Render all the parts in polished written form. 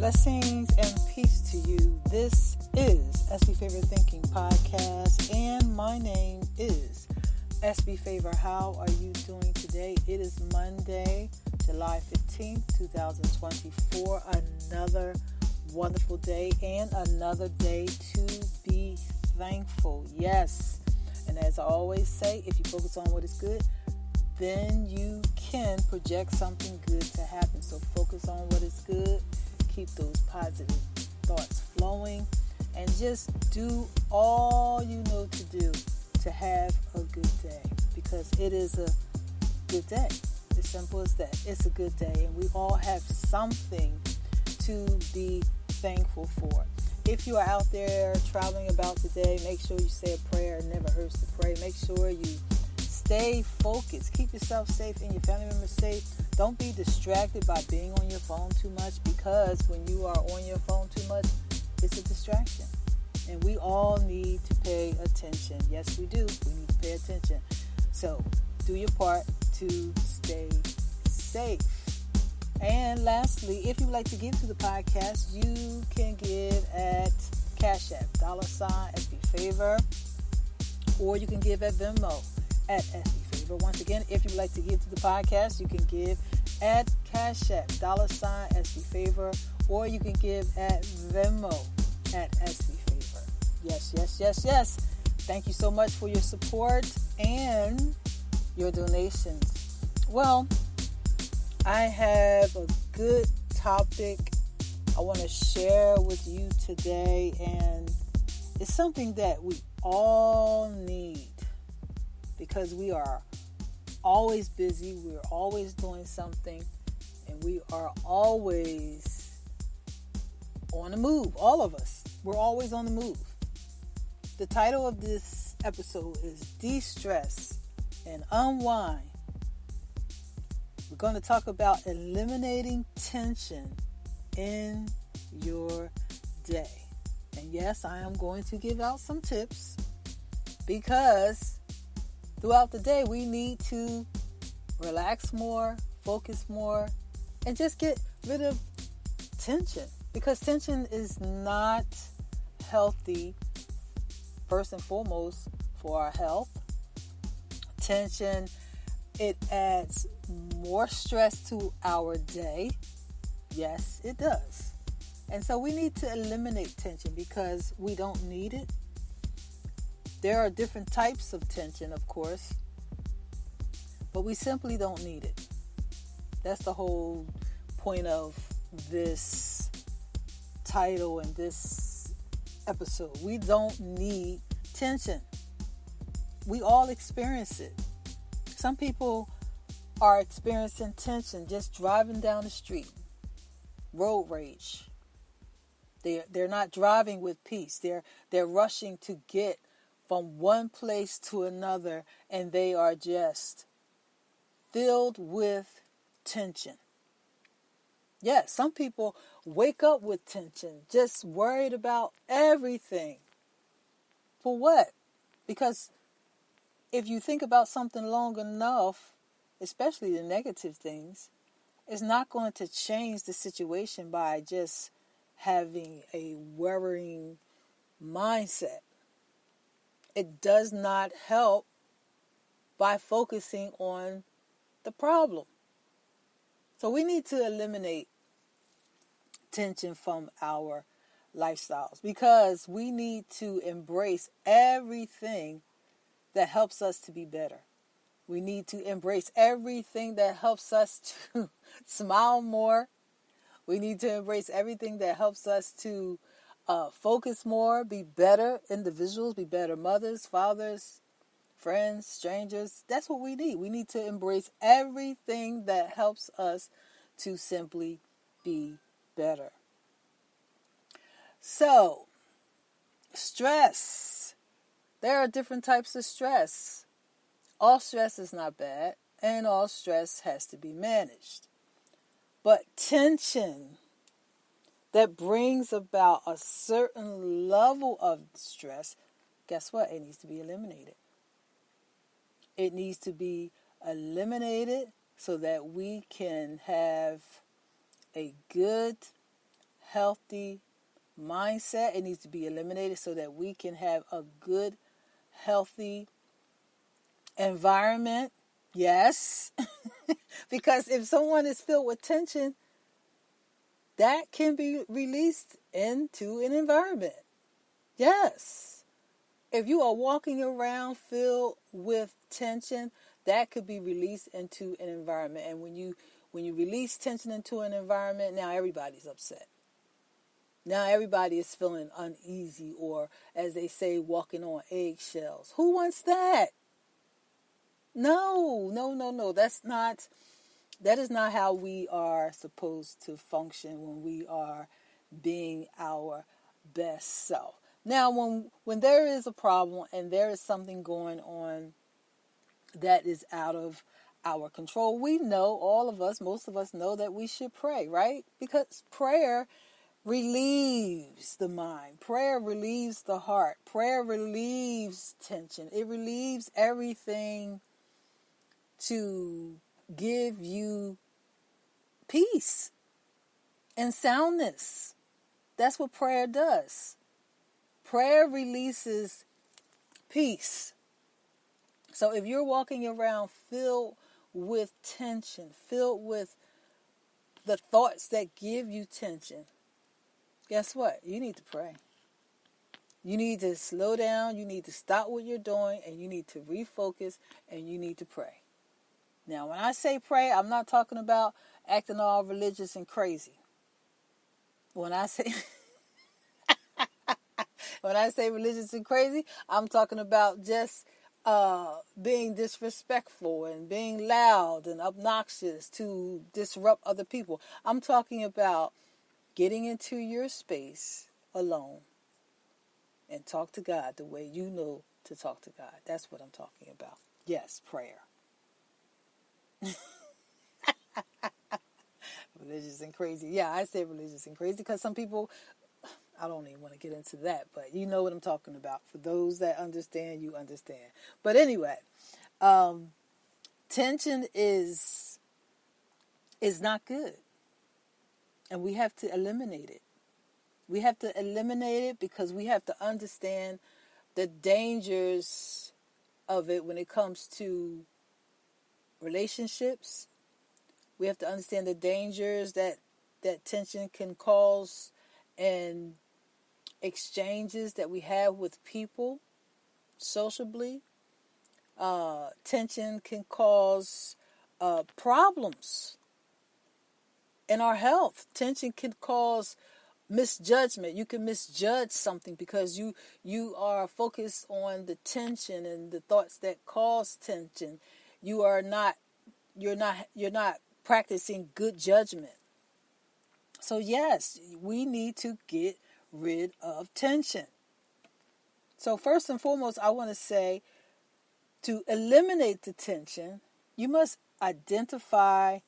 Blessings and peace to you. This is SB Favor Thinking Podcast, and my name is SB Favor. How are you doing today? It is Monday, July 15th, 2024. Another wonderful day and another day to be thankful. Yes. And as I always say, if you focus on what is good, then you can project something good to happen. So focus on what is good. Keep those positive thoughts flowing. And just do all you know to do to have a good day. Because it is a good day. As simple as that. It's a good day. And we all have something to be thankful for. If you are out there traveling about today, make sure you say a prayer. It never hurts to pray. Make sure you stay focused. Keep yourself safe and your family members safe. Don't be distracted by being on your phone too much, because when you are on your phone too much, it's a distraction. And we all need to pay attention. Yes, we do. We need to pay attention. So do your part to stay safe. And lastly, if you'd like to give to the podcast, you can give at Cash App, $SB Favor, or you can give at Venmo at SB Favor. Once again, if you'd like to give to the podcast, you can give at Cash App, $SB Favor, or you can give at Venmo at SB Favor. Yes, yes, yes, yes. Thank you so much for your support and your donations. Well, I have a good topic I want to share with you today, and it's something that we all need because we are always busy, we're always doing something, and we are always on the move. All of us, we're always on the move. The title of this episode is De-Stress and Unwind. We're going to talk about eliminating tension in your day. And yes, I am going to give out some tips, because throughout the day we need to relax more, focus more, and just get rid of tension. Because tension is not healthy, first and foremost, for our health. Tension, it adds more stress to our day. Yes, it does. And so we need to eliminate tension because we don't need it. There are different types of tension, of course, but we simply don't need it. That's the whole point of this title and this episode. We don't need tension. We all experience it. Some people are experiencing tension just driving down the street. Road rage. They're not driving with peace. They're rushing to get from one place to another, and they are just filled with tension. Yes, some people wake up with tension, just worried about everything. For what? Because if you think about something long enough, especially the negative things, it's not going to change the situation by just having a worrying mindset. It does not help by focusing on the problem. So we need to eliminate tension from our lifestyles, because we need to embrace everything that helps us to be better. We need to embrace everything that helps us to smile more. We need to embrace everything that helps us to focus more, be better individuals, be better mothers, fathers, friends, strangers. That's what we need. We need to embrace everything that helps us to simply be better. So, stress. There are different types of stress. All stress is not bad, and all stress has to be managed. But tension that brings about a certain level of stress, guess what? It needs to be eliminated. It needs to be eliminated so that we can have a good, healthy mindset. It needs to be eliminated so that we can have a good, healthy environment. Yes. Because if someone is filled with tension, that can be released into an environment. Yes. If you are walking around filled with tension, that could be released into an environment. And when you release tension into an environment, now everybody's upset. Now everybody is feeling uneasy, or as they say, walking on eggshells. Who wants that? No. That is not how we are supposed to function when we are being our best self. Now, when there is a problem and there is something going on that is out of our control, we know, all of us, most of us know that we should pray, right? Because prayer relieves the mind. Prayer relieves the heart. Prayer relieves tension. It relieves everything to give you peace and soundness. That's what prayer does. Prayer releases peace. So if you're walking around filled with tension, filled with the thoughts that give you tension, guess what? You need to pray. You need to slow down. You need to stop what you're doing, and you need to refocus, and you need to pray. Now, when I say pray, I'm not talking about acting all religious and crazy. When I say religious and crazy, I'm talking about just being disrespectful and being loud and obnoxious to disrupt other people. I'm talking about getting into your space alone and talk to God the way you know to talk to God. That's what I'm talking about. Yes, prayer. Religious and crazy. Yeah, I say religious and crazy because some people, I don't even want to get into that, but you know what I'm talking about. For those that understand, you understand. But anyway, tension is not good. And we have to eliminate it. We have to eliminate it because we have to understand the dangers of it when it comes to relationships. We have to understand the dangers that tension can cause and exchanges that we have with people sociably. Tension can cause problems in our health. Tension can cause misjudgment. You can misjudge something because you are focused on the tension and the thoughts that cause tension. You're not practicing good judgment. So yes, we need to get rid of tension. So first and foremost, I want to say, to eliminate the tension, you must identify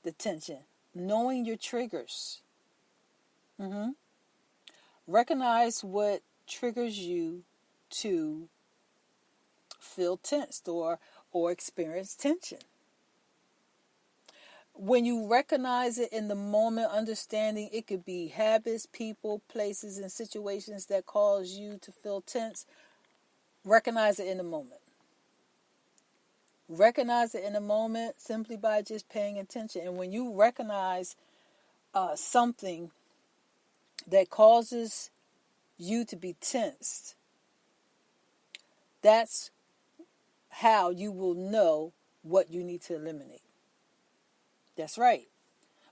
the tension, knowing your triggers. Recognize what triggers you to feel tensed or experience tension. When you recognize it in the moment, understanding it could be habits, people, places, and situations that cause you to feel tense, recognize it in the moment. Recognize it in the moment simply by just paying attention. And when you recognize something that causes you to be tensed, that's how you will know what you need to eliminate. That's right.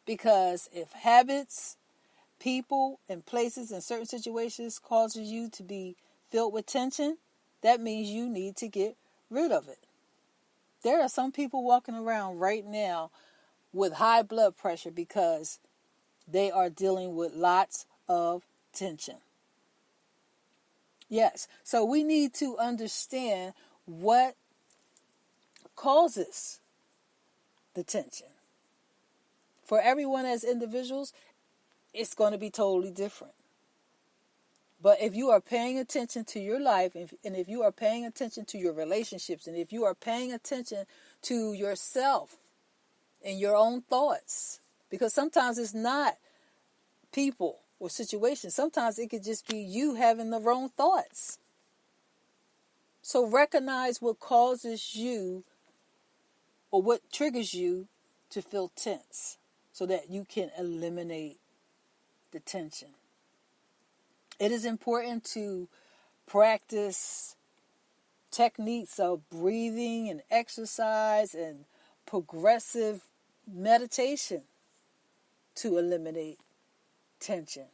Because if habits, people, and places and certain situations causes you to be filled with tension, that means you need to get rid of it. There are some people walking around right now with high blood pressure because they are dealing with lots of tension. Yes, so we need to understand what causes the tension. For everyone as individuals, it's going to be totally different. But if you are paying attention to your life, and if you are paying attention to your relationships, and if you are paying attention to yourself and your own thoughts, because sometimes it's not people or situations. Sometimes it could just be you having the wrong thoughts. So recognize what causes you or what triggers you to feel tense so that you can eliminate the tension. It is important to practice techniques of breathing and exercise and progressive meditation to eliminate tension.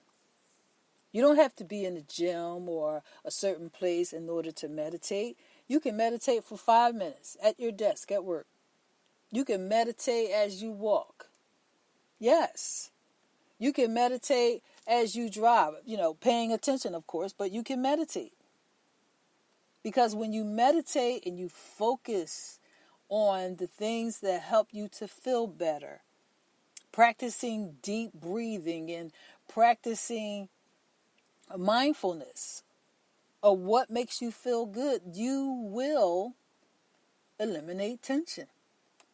You don't have to be in the gym or a certain place in order to meditate. You can meditate for 5 minutes at your desk at work. You can meditate as you walk. Yes. You can meditate as you drive, paying attention, of course, but you can meditate. Because when you meditate and you focus on the things that help you to feel better, practicing deep breathing and practicing mindfulness of what makes you feel good, you will eliminate tension.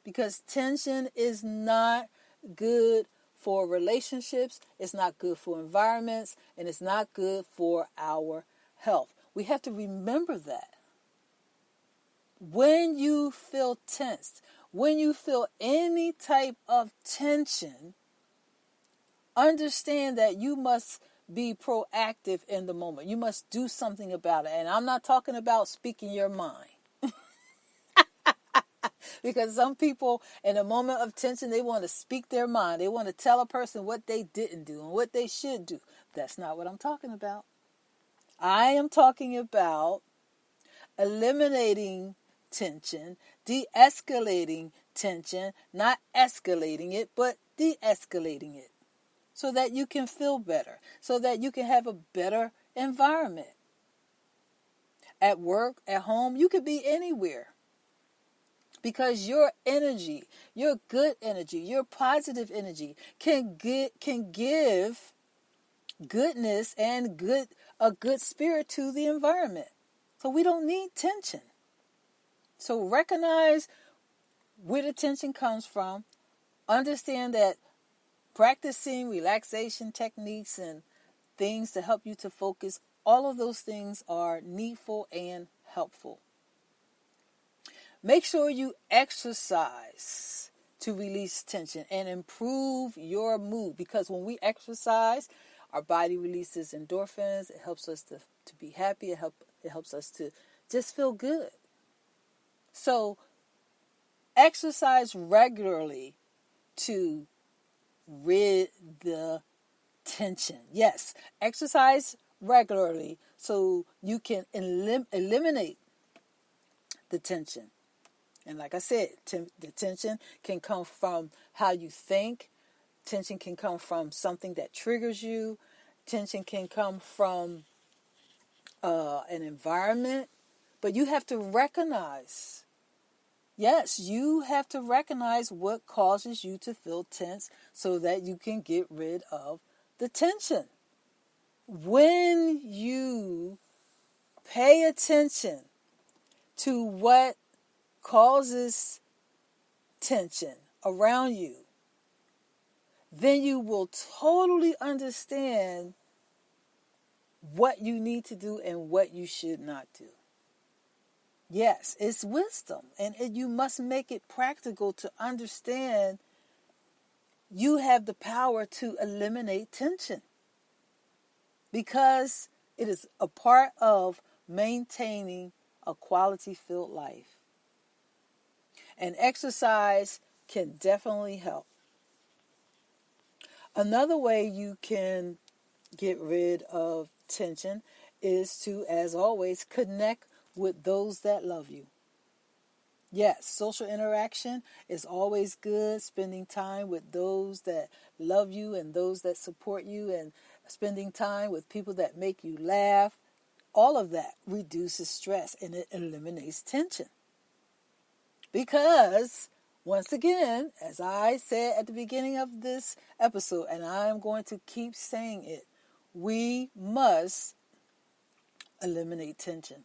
Because tension is not good for relationships, it's not good for environments, and it's not good for our health. We have to remember that. When you feel tensed, when you feel any type of tension, understand that you must be proactive in the moment. You must do something about it. And I'm not talking about speaking your mind. Because some people, in a moment of tension, they want to speak their mind. They want to tell a person what they didn't do and what they should do. That's not what I'm talking about. I am talking about eliminating tension, de-escalating tension, not escalating it, but de-escalating it so that you can feel better, so that you can have a better environment. At work, at home, you could be anywhere. Because your energy, your good energy, your positive energy can give goodness and a good spirit to the environment. So we don't need tension. So recognize where the tension comes from. Understand that practicing relaxation techniques and things to help you to focus, all of those things are needful and helpful. Make sure you exercise to release tension and improve your mood. Because when we exercise, our body releases endorphins. It helps us to be happy. It helps us to just feel good. So exercise regularly to rid the tension. Yes, exercise regularly so you can eliminate the tension. And like I said, the tension can come from how you think. Tension can come from something that triggers you. Tension can come from an environment. But you have to recognize, yes, you have to recognize what causes you to feel tense so that you can get rid of the tension. When you pay attention to what causes tension around you, then you will totally understand what you need to do and what you should not do. Yes, it's wisdom, and you must make it practical to understand you have the power to eliminate tension because it is a part of maintaining a quality-filled life. And exercise can definitely help. Another way you can get rid of tension is to, as always, connect with those that love you. Yes, social interaction is always good. Spending time with those that love you and those that support you and spending time with people that make you laugh. All of that reduces stress and it eliminates tension. Because, once again, as I said at the beginning of this episode, and I am going to keep saying it, we must eliminate tension.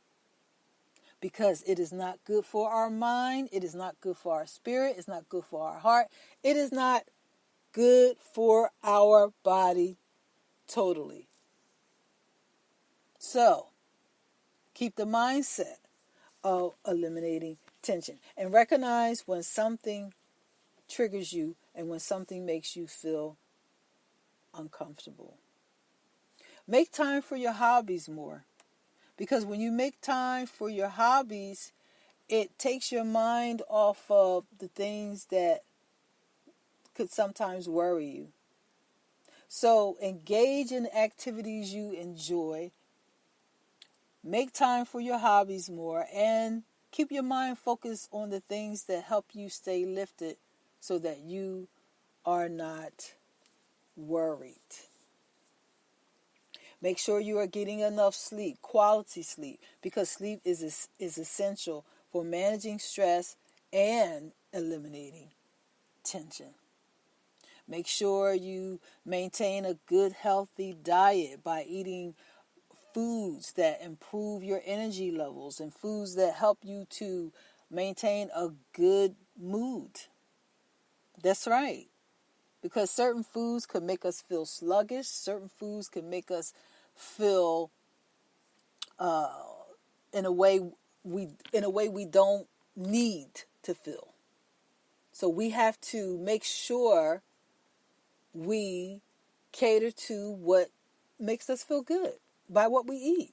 Because it is not good for our mind, it is not good for our spirit, it's not good for our heart, it is not good for our body, totally. So, keep the mindset of eliminating tension and recognize when something triggers you and when something makes you feel uncomfortable. Make time for your hobbies more, because when you make time for your hobbies, it takes your mind off of the things that could sometimes worry you. So engage in activities you enjoy, make time for your hobbies more, and keep your mind focused on the things that help you stay lifted so that you are not worried. Make sure you are getting enough sleep, quality sleep, because sleep is essential for managing stress and eliminating tension. Make sure you maintain a good, healthy diet by eating foods that improve your energy levels and foods that help you to maintain a good mood. That's right. Because certain foods could make us feel sluggish. Certain foods can make us feel in a way we don't need to feel. So we have to make sure we cater to what makes us feel good by what we eat.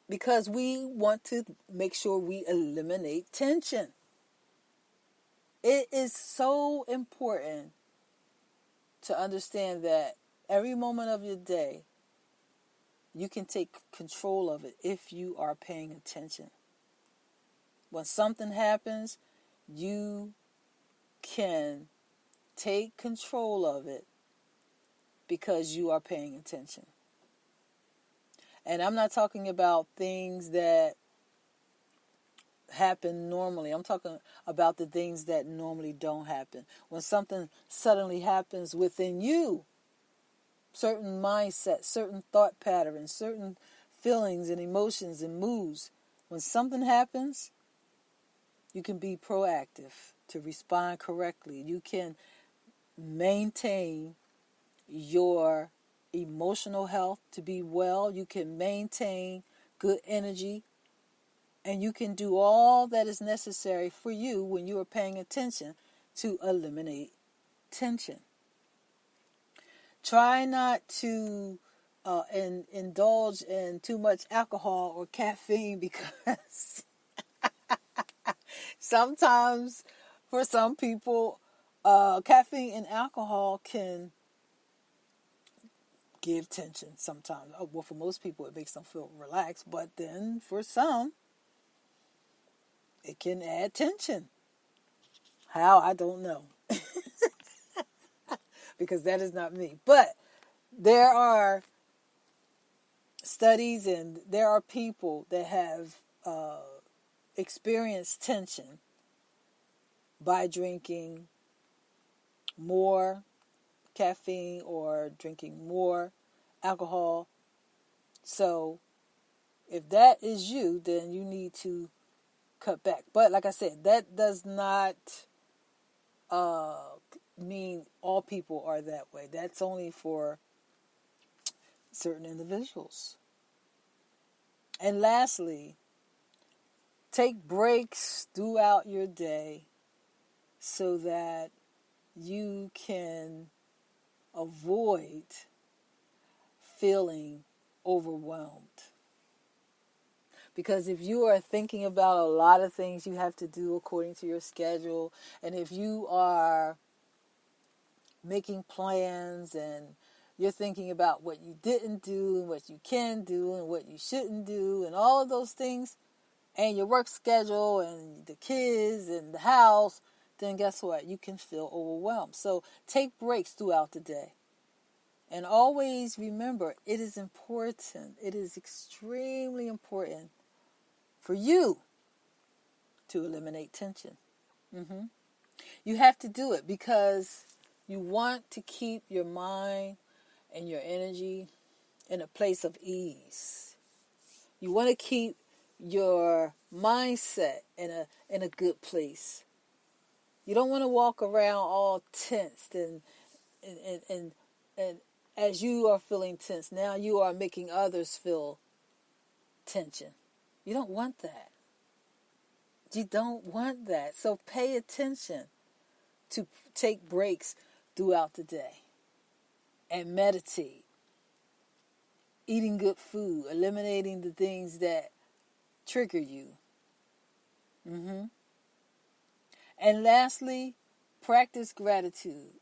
Because we want to make sure we eliminate tension. It is so important to understand that every moment of your day, you can take control of it if you are paying attention. When something happens, you can take control of it because you are paying attention. And I'm not talking about things that happen normally. I'm talking about the things that normally don't happen. When something suddenly happens within you, certain mindsets, certain thought patterns, certain feelings and emotions and moods, when something happens, you can be proactive to respond correctly. You can maintain your emotional health to be well. You can maintain good energy. And you can do all that is necessary for you when you are paying attention to eliminate tension. Try not to indulge in too much alcohol or caffeine, because sometimes for some people, caffeine and alcohol can give tension sometimes. Well, for most people, it makes them feel relaxed. But then for some, it can add tension. How? I don't know. Because that is not me. But there are studies and there are people that have experienced tension by drinking more caffeine or drinking more alcohol. So if that is you, then you need to cut back. But like I said, that does not mean all people are that way. That's only for certain individuals. And lastly, take breaks throughout your day so that you can avoid feeling overwhelmed. Because if you are thinking about a lot of things you have to do according to your schedule, and if you are making plans and you're thinking about what you didn't do and what you can do and what you shouldn't do and all of those things, and your work schedule and the kids and the house, then guess what? You can feel overwhelmed. So take breaks throughout the day. And always remember, it is important. It is extremely important for you to eliminate tension. You have to do it because you want to keep your mind and your energy in a place of ease. You want to keep your mindset in a good place. You don't want to walk around all tensed and as you are feeling tense, now you are making others feel tension. You don't want that. You don't want that. So pay attention to take breaks throughout the day and meditate, eating good food, eliminating the things that trigger you. And lastly, practice gratitude.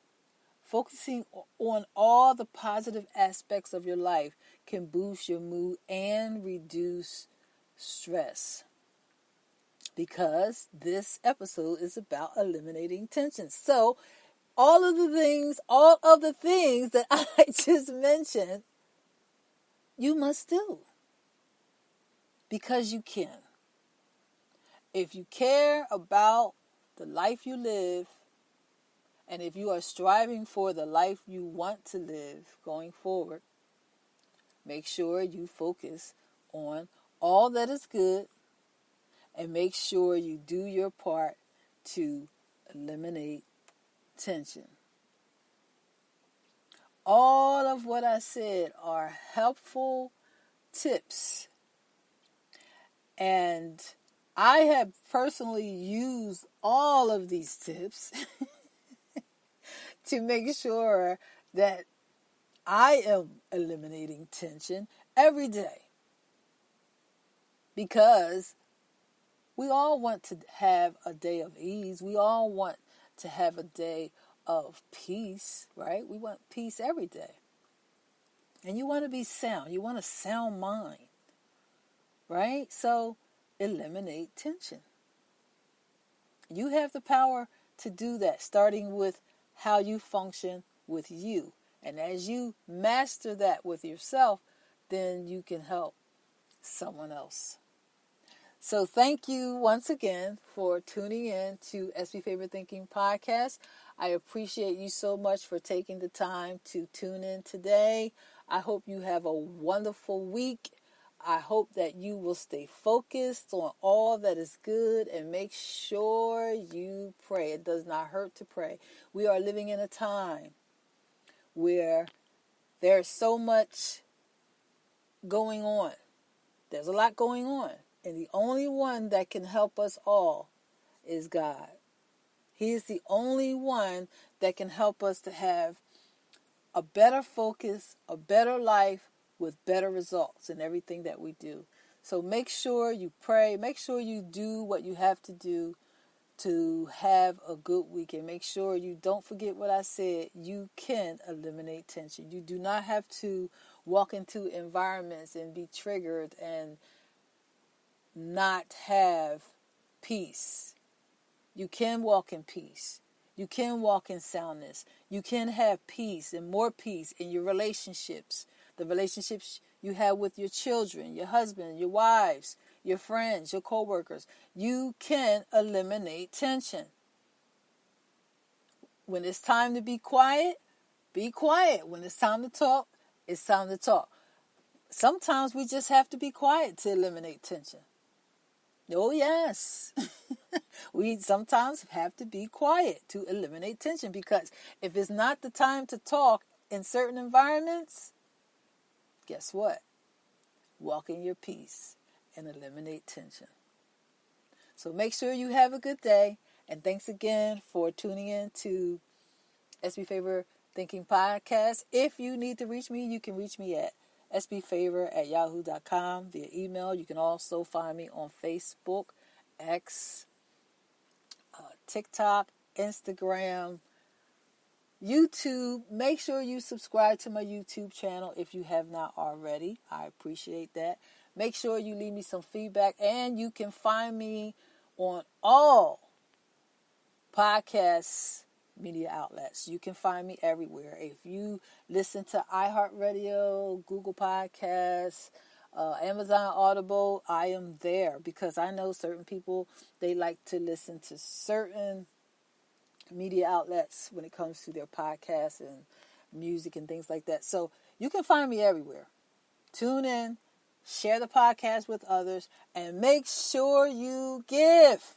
Focusing on all the positive aspects of your life can boost your mood and reduce stress. Because this episode is about eliminating tension. So, all of the things that I just mentioned, you must do. Because you can. If you care about the life you live, and if you are striving for the life you want to live going forward, make sure you focus on all that is good and make sure you do your part to eliminate tension. All of what I said are helpful tips, and I have personally used all of these tips to make sure that I am eliminating tension every day. Because we all want to have a day of ease. We all want to have a day of peace, right? We want peace every day. And you want to be sound. You want a sound mind, right? So eliminate tension. You have the power to do that, starting with how you function with you. And as you master that with yourself, then you can help someone else. So thank you once again for tuning in to SB Favorite Thinking Podcast. I appreciate you so much for taking the time to tune in today. I hope you have a wonderful week. I hope that you will stay focused on all that is good and make sure you pray. It does not hurt to pray. We are living in a time where there's so much going on. There's a lot going on. And the only one that can help us all is God. He is the only one that can help us to have a better focus, a better life with better results in everything that we do. So make sure you pray. Make sure you do what you have to do to have a good week. And make sure you don't forget what I said. You can eliminate tension. You do not have to walk into environments and be triggered and not have peace. You can walk in peace. You can walk in soundness. You can have peace and more peace in your relationships. The relationships you have with your children, your husband, your wives, your friends, your co-workers. You can eliminate tension. When it's time to be quiet, be quiet. When it's time to talk, it's time to talk. Sometimes we just have to be quiet to eliminate tension. Oh, yes. We sometimes have to be quiet to eliminate tension, because if it's not the time to talk in certain environments, guess what? Walk in your peace and eliminate tension. So make sure you have a good day. And thanks again for tuning in to SB Favor Thinking Podcast. If you need to reach me, you can reach me at sbfavor@yahoo.com via email. You can also find me on Facebook, X, TikTok, Instagram, YouTube. Make sure you subscribe to my YouTube channel if you have not already. I appreciate that. Make sure you leave me some feedback, and you can find me on all podcasts media outlets. You can find me everywhere. If you listen to iHeartRadio, Google Podcasts, Amazon Audible, I am there, because I know certain people, they like to listen to certain media outlets when it comes to their podcasts and music and things like that. So you can find me everywhere. Tune in, share the podcast with others, and make sure you give.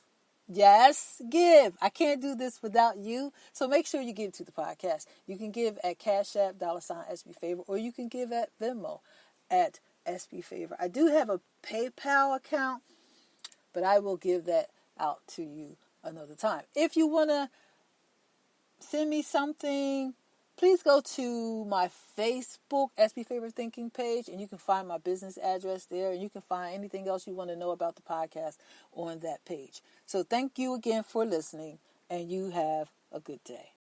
Yes, give. I can't do this without you. So make sure you give to the podcast. You can give at Cash App, $SB Favor, or you can give at Venmo at SB Favor. I do have a PayPal account, but I will give that out to you another time. If you want to send me something, please go to my Facebook SB Favorite Thinking page, and you can find my business address there, and you can find anything else you want to know about the podcast on that page. So thank you again for listening, and you have a good day.